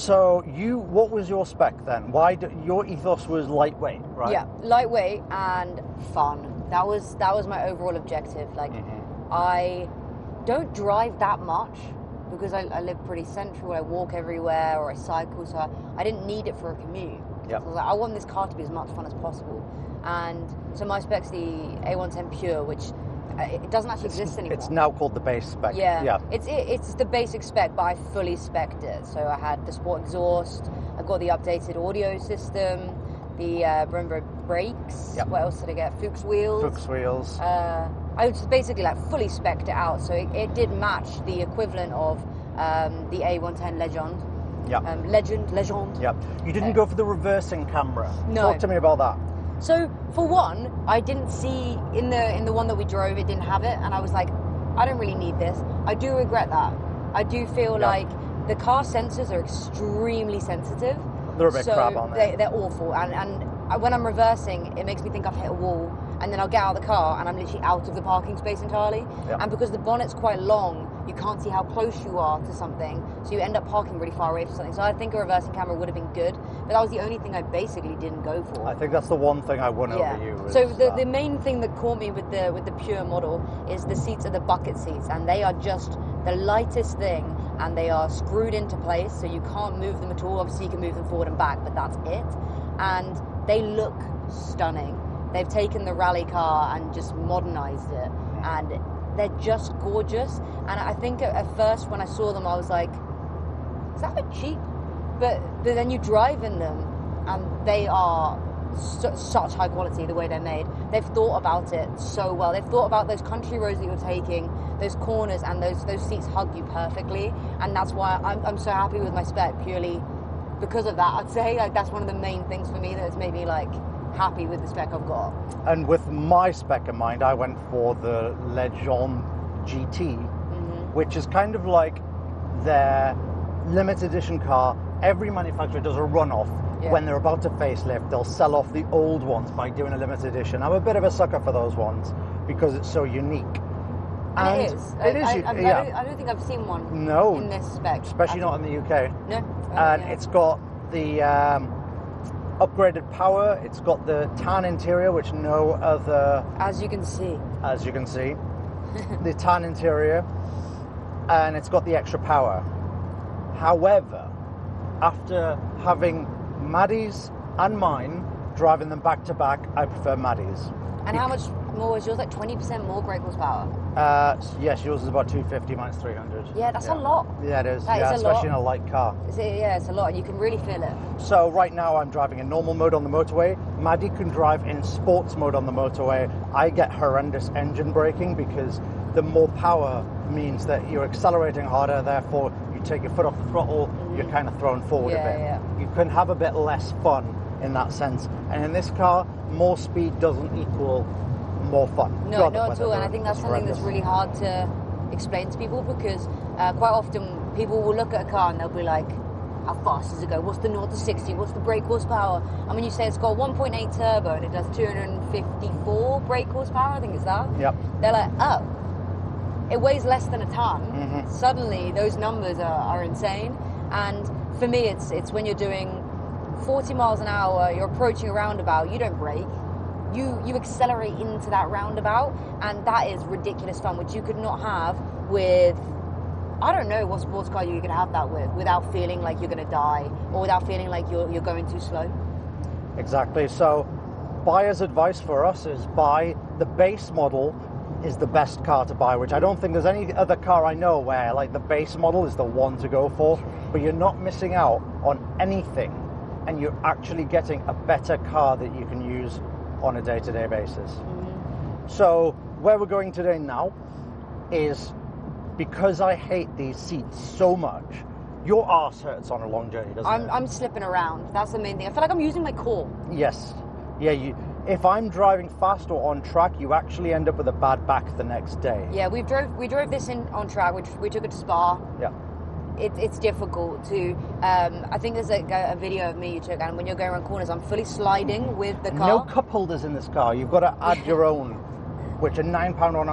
So what was your spec then? Your ethos was lightweight, right? Yeah, lightweight and fun. That was my overall objective. Like, I don't drive that much because I live pretty central. I walk everywhere or I cycle, so I didn't need it for a commute. Yep. So I was like, I want this car to be as much fun as possible. And so my spec's the A110 Pure, which it doesn't actually exist anymore. It's now called the base spec. Yeah. It's the basic spec, but I fully spec'd it. So I had the sport exhaust, I got the updated audio system, the Brembo brakes. Yep. What else did I get? Fuchs wheels. I just basically like fully spec'd it out, so it did match the equivalent of the A110 Legend. Yeah. Legend. Yeah. You didn't go for the reversing camera. No. Talk to me about that. So for one, I didn't see in the one that we drove, it didn't have it, and I was like, I don't really need this. I do regret that. I do feel like the car sensors are extremely sensitive. They're a bit crap, aren't they? They're awful, and when I'm reversing, it makes me think I've hit a wall, and then I'll get out of the car and I'm literally out of the parking space entirely. Yep. And because the bonnet's quite long, you can't see how close you are to something, so you end up parking really far away from something. So I think a reversing camera would have been good, but that was the only thing I basically didn't go for. I think that's the one thing I won over you. So the main thing that caught me with the Pure model is the seats are the bucket seats, and they are just the lightest thing, and they are screwed into place, so you can't move them at all. Obviously you can move them forward and back, but that's it. And they look stunning. They've taken the rally car and just modernized it, and they're just gorgeous. And I think at first when I saw them, I was like, is that a bit cheap? But then you drive in them, and they are such high quality the way they're made. They've thought about it so well. They've thought about those country roads that you're taking, those corners, and those seats hug you perfectly. And that's why I'm so happy with my spec, purely because of that. I'd say like that's one of the main things for me that's made me like happy with the spec I've got. And with my spec in mind, I went for the Legend GT, which is kind of like their limited edition car. Every manufacturer does a runoff. When they're about to facelift, they'll sell off the old ones by doing a limited edition. I'm a bit of a sucker for those ones because it's so unique. And it is. I don't think I've seen one in this spec. Especially not in the UK. No. And it's got the upgraded power. It's got the tan interior, which no other... As you can see. The tan interior. And it's got the extra power. However, after having Maddie's and mine, driving them back to back, I prefer Maddie's. And how much more is yours? Like 20% more brake horsepower? Yes, yours is about 250, mine's 300. Yeah, that's a lot. Yeah, it is. That is especially in a light car. It's a lot, and you can really feel it. So right now I'm driving in normal mode on the motorway. Maddie can drive in sports mode on the motorway. I get horrendous engine braking because the more power means that you're accelerating harder, therefore you take your foot off the throttle, you're kind of thrown forward a bit. Yeah. You can have a bit less fun in that sense. And in this car, more speed doesn't equal more fun. No, not at all. And I think that's something that's really hard to explain to people because quite often people will look at a car and they'll be like, how fast does it go? What's the 0 to 60? What's the brake horsepower? And when you say it's got 1.8 turbo and it does 254 brake horsepower, I think it's that. Yep. They're like, oh, it weighs less than a ton. Suddenly those numbers are insane. And for me, it's when you're doing 40 miles an hour, you're approaching a roundabout, you don't brake. You accelerate into that roundabout, and that is ridiculous fun, which you could not have with, I don't know what sports car you could have that with, without feeling like you're going to die, or without feeling like you're going too slow. Exactly. So buyer's advice for us is buy the base model is the best car to buy, which I don't think there's any other car I know where like the base model is the one to go for, but you're not missing out on anything, and you're actually getting a better car that you can use on a day-to-day basis. So where we're going today now is, because I hate these seats so much, your arse hurts on a long journey, doesn't it? I'm slipping around. That's the main thing. I feel like I'm using my core. Yes. Yeah, if I'm driving fast or on track, you actually end up with a bad back the next day. Yeah, we drove this in on track. We took it to Spa. Yeah. It's difficult to. I think there's a video of me you took, and when you're going around corners, I'm fully sliding with the car. No cup holders in this car. You've got to add your own, which a £9 one.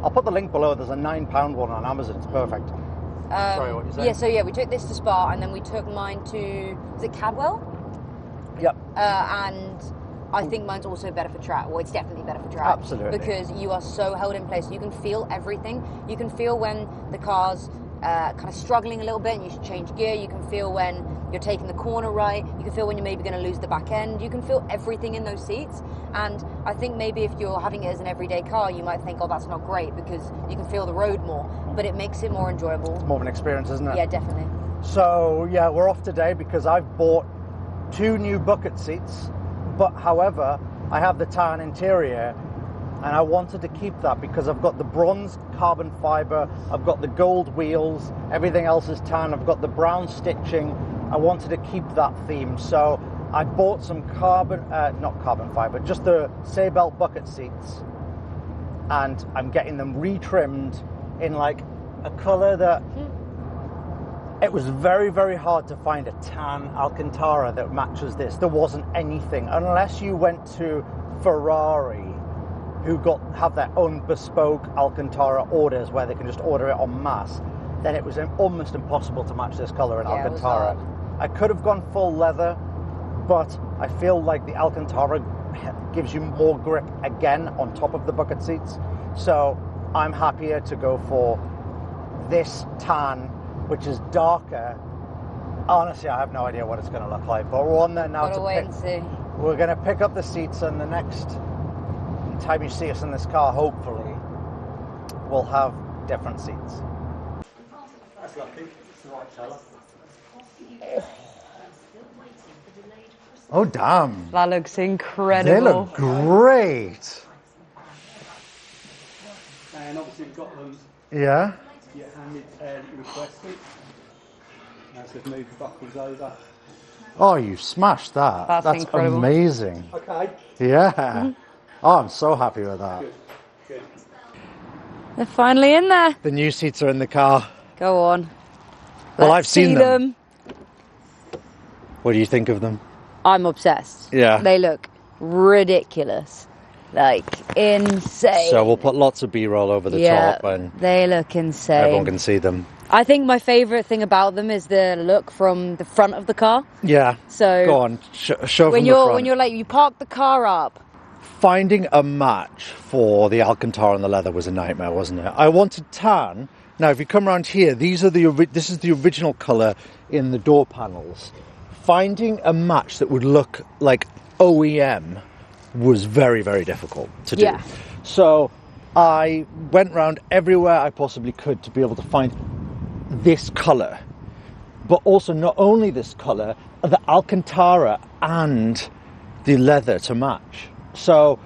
I'll put the link below. There's a £9 one on Amazon. It's perfect. Sorry, what you saying? Yeah, we took this to Spa, and then we took mine to, was it Cadwell? Yep. And I think mine's also better for track. Well, it's definitely better for track. Absolutely. Because you are so held in place. You can feel everything. You can feel when the car's kind of struggling a little bit and you should change gear. You can feel when you're taking the corner right. You can feel when you're maybe going to lose the back end. You can feel everything in those seats. And I think maybe if you're having it as an everyday car, you might think, oh, that's not great because you can feel the road more. But it makes it more enjoyable. It's more of an experience, isn't it? Yeah, definitely. So, yeah, we're off today because I've bought 2 new bucket seats. But, however, I have the tan interior. And I wanted to keep that because I've got the bronze carbon fibre, I've got the gold wheels, everything else is tan, I've got the brown stitching. I wanted to keep that theme. So I bought some not carbon fibre, just the Seabelt bucket seats. And I'm getting them retrimmed in like a colour that... It was very, very hard to find a tan Alcantara that matches this. There wasn't anything, unless you went to Ferrari, who have their own bespoke Alcantara orders where they can just order it en masse, then it was almost impossible to match this colour in Alcantara. I could have gone full leather, but I feel like the Alcantara gives you more grip again on top of the bucket seats. So I'm happier to go for this tan, which is darker. Honestly, I have no idea what it's going to look like, but we're on there now Gotta wait and see. We're going to pick up the seats, and the next time you see us in this car, hopefully, we'll have different seats. That's lucky. It's the right colour. Oh, damn. That looks incredible. They look great. And obviously we've got them. Yeah. You handed requested. As they've moved the buckles over. Oh, you smashed that. That's incredible. Amazing. Okay. Yeah. Oh, I'm so happy with that. Good. They're finally in there. The new seats are in the car. Go on. Well, Let's I've seen see them. What do you think of them? I'm obsessed. Yeah. They look ridiculous. Like, insane. So we'll put lots of B-roll over the top and they look insane. everyone can see them. I think my favourite thing about them is the look from the front of the car. Yeah. So go on, show when from the you're front. when you're like you park the car up. Finding a match for the Alcantara and the leather was a nightmare, wasn't it? I wanted tan. Now, if you come around here, this is the original colour in the door panels. Finding a match that would look like OEM was very, very difficult to do. Yeah. So I went around everywhere I possibly could to be able to find this colour. But also not only this colour, the Alcantara and the leather to match. So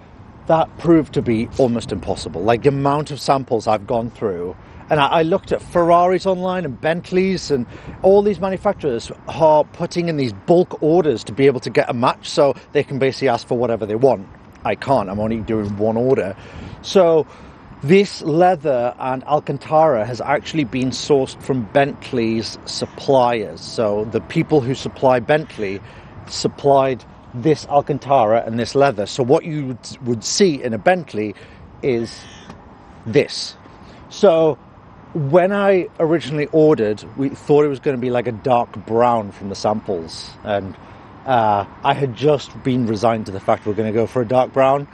that proved to be almost impossible. Like the amount of samples I've gone through, and I looked at Ferraris online and Bentleys, and all these manufacturers are putting in these bulk orders to be able to get a match, so they can basically ask for whatever they want. I can't, I'm only doing one order. So this leather and Alcantara has actually been sourced from Bentley's suppliers. So the people who supply Bentley supplied this Alcantara and this leather. So what you would see in a Bentley is this. So when I originally ordered, we thought it was going to be like a dark brown from the samples, and I had just been resigned to the fact we're going to go for a dark brown.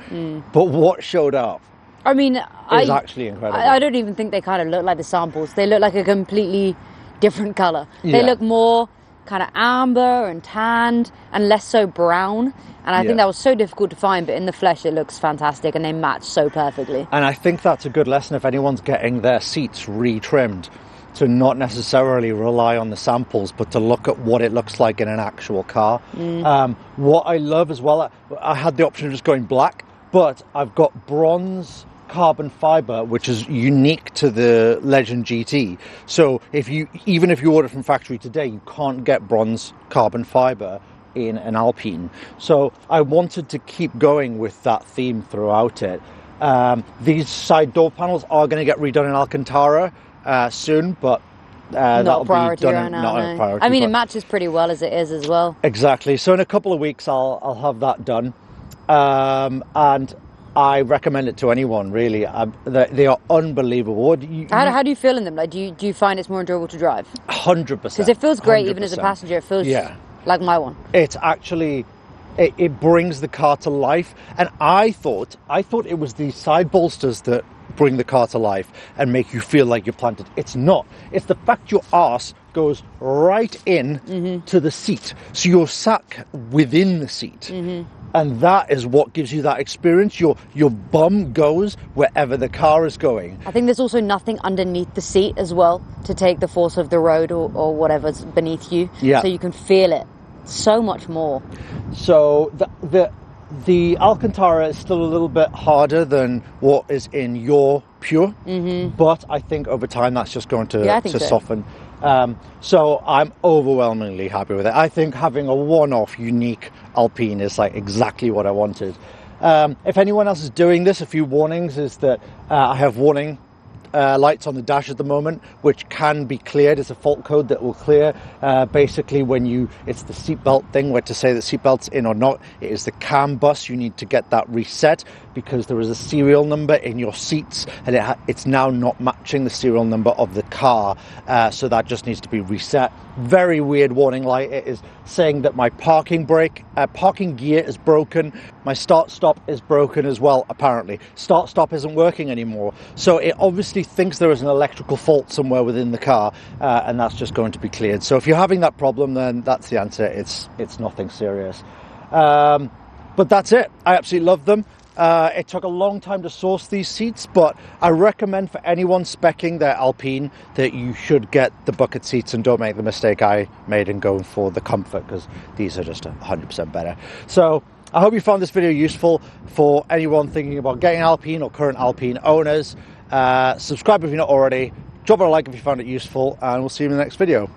But what showed up, I mean, it was actually incredible. I don't even think they kind of look like the samples. They look like a completely different colour. They Yeah. look more kind of amber and tanned and less so brown. And I think that was so difficult to find, but in the flesh it looks fantastic and they match so perfectly. And I think that's a good lesson if anyone's getting their seats retrimmed, to not necessarily rely on the samples, but to look at what it looks like in an actual car. What I love as well, I had the option of just going black, but I've got bronze carbon fibre, which is unique to the Legend GT. So even if you order from factory today, you can't get bronze carbon fibre in an Alpine. So I wanted to keep going with that theme throughout it. These side door panels are going to get redone in Alcantara soon, but Not a priority be done right now. not No. a priority. I mean, but- it matches pretty well as it is as well. Exactly. So in a couple of weeks, I'll have that done, and I recommend it to anyone, really. They are unbelievable. How do you feel in them? Like, do you find it's more enjoyable to drive? 100%. Because it feels great, 100%. even as a passenger. It feels like my one. It's actually, it brings the car to life. And I thought it was the side bolsters that bring the car to life and make you feel like you're planted. It's not. It's the fact your arse goes right in to the seat. So you're sat within the seat. And that is what gives you that experience. Your bum goes wherever the car is going. I think there's also nothing underneath the seat as well to take the force of the road or whatever's beneath you. Yeah. So you can feel it so much more. So the Alcantara is still a little bit harder than what is in your Pure, but I think over time that's just going to soften. So I'm overwhelmingly happy with it. I think having a one-off unique Alpine is like exactly what I wanted. If anyone else is doing this, a few warnings is that I have warning lights on the dash at the moment, which can be cleared. It's a fault code that will clear. Basically, it's the seatbelt thing, where to say that seatbelt's in or not. It is the CAN bus. You need to get that reset because there is a serial number in your seats, and it's now not matching the serial number of the car. So that just needs to be reset. Very weird warning light. It is saying that my parking gear is broken. My start-stop is broken as well, apparently. Start-stop isn't working anymore. So it obviously thinks there is an electrical fault somewhere within the car, and that's just going to be cleared. So if you're having that problem, then that's the answer. It's nothing serious. But that's it. I absolutely love them. It took a long time to source these seats, but I recommend for anyone speccing their Alpine that you should get the bucket seats and don't make the mistake I made in going for the comfort, because these are just 100% better. So I hope you found this video useful for anyone thinking about getting Alpine or current Alpine owners. Subscribe if you're not already. Drop it a like if you found it useful, and we'll see you in the next video.